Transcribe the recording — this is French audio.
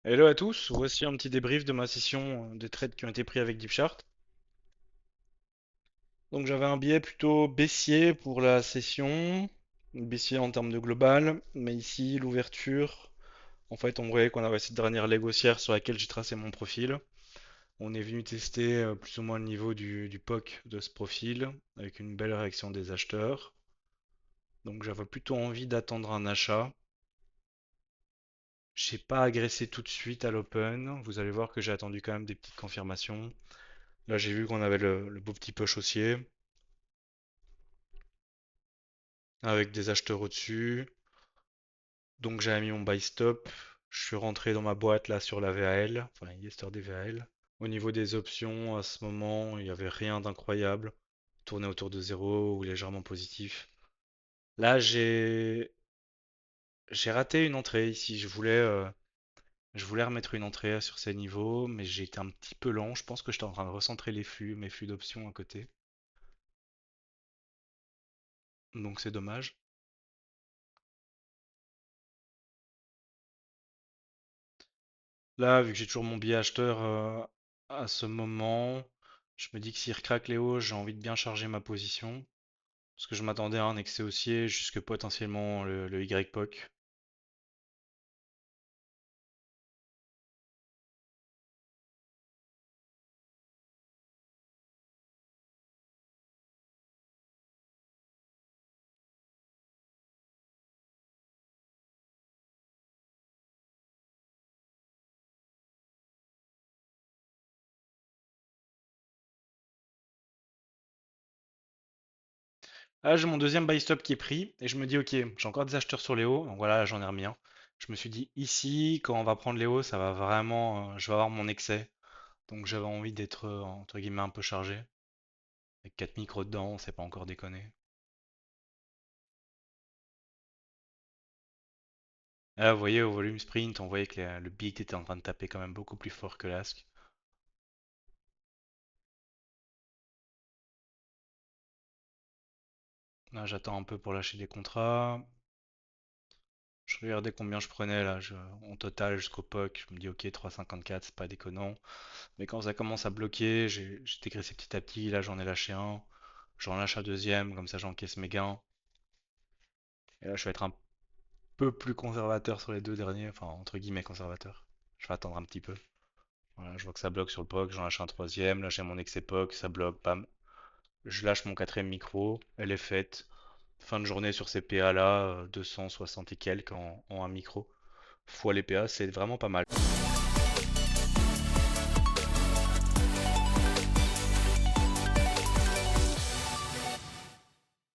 Hello à tous, voici un petit débrief de ma session des trades qui ont été pris avec DeepChart. Donc j'avais un biais plutôt baissier pour la session, baissier en termes de global, mais ici l'ouverture, en fait on voyait qu'on avait cette dernière leg haussière sur laquelle j'ai tracé mon profil. On est venu tester plus ou moins le niveau du POC de ce profil, avec une belle réaction des acheteurs. Donc j'avais plutôt envie d'attendre un achat. J'ai pas agressé tout de suite à l'open, vous allez voir que j'ai attendu quand même des petites confirmations. Là, j'ai vu qu'on avait le beau petit push haussier avec des acheteurs au-dessus. Donc, j'avais mis mon buy stop. Je suis rentré dans ma boîte là sur la VAL, enfin, yesterday VAL. Au niveau des options, à ce moment, il n'y avait rien d'incroyable. Tourné autour de zéro ou légèrement positif. Là, j'ai raté une entrée ici. Je voulais remettre une entrée sur ces niveaux, mais j'ai été un petit peu lent. Je pense que j'étais en train de recentrer les flux, mes flux d'options à côté. Donc, c'est dommage. Là, vu que j'ai toujours mon billet acheteur à ce moment, je me dis que s'il recraque les hauts, j'ai envie de bien charger ma position. Parce que je m'attendais à un excès haussier jusque potentiellement le YPOC. Là, j'ai mon deuxième buy stop qui est pris et je me dis, ok, j'ai encore des acheteurs sur les hauts. Donc voilà, j'en ai remis un. Je me suis dit, ici, quand on va prendre les hauts, ça va vraiment, je vais avoir mon excès. Donc j'avais envie d'être, entre guillemets, un peu chargé. Avec 4 micros dedans, c'est pas encore déconné. Là, vous voyez, au volume sprint, on voyait que le beat était en train de taper quand même beaucoup plus fort que l'ask. Là, j'attends un peu pour lâcher des contrats. Je regardais combien je prenais là, en total jusqu'au POC. Je me dis, ok, 3,54, c'est pas déconnant. Mais quand ça commence à bloquer, j'ai dégraissé petit à petit. Là, j'en ai lâché un. J'en lâche un deuxième, comme ça, j'encaisse mes gains. Et là, je vais être un peu plus conservateur sur les deux derniers. Enfin, entre guillemets, conservateur. Je vais attendre un petit peu. Voilà, je vois que ça bloque sur le POC. J'en lâche un troisième. Là, j'ai mon excès POC. Ça bloque. Bam. Je lâche mon quatrième micro. Elle est faite. Fin de journée sur ces PA là, 260 et quelques en un micro. Fois les PA, c'est vraiment pas mal.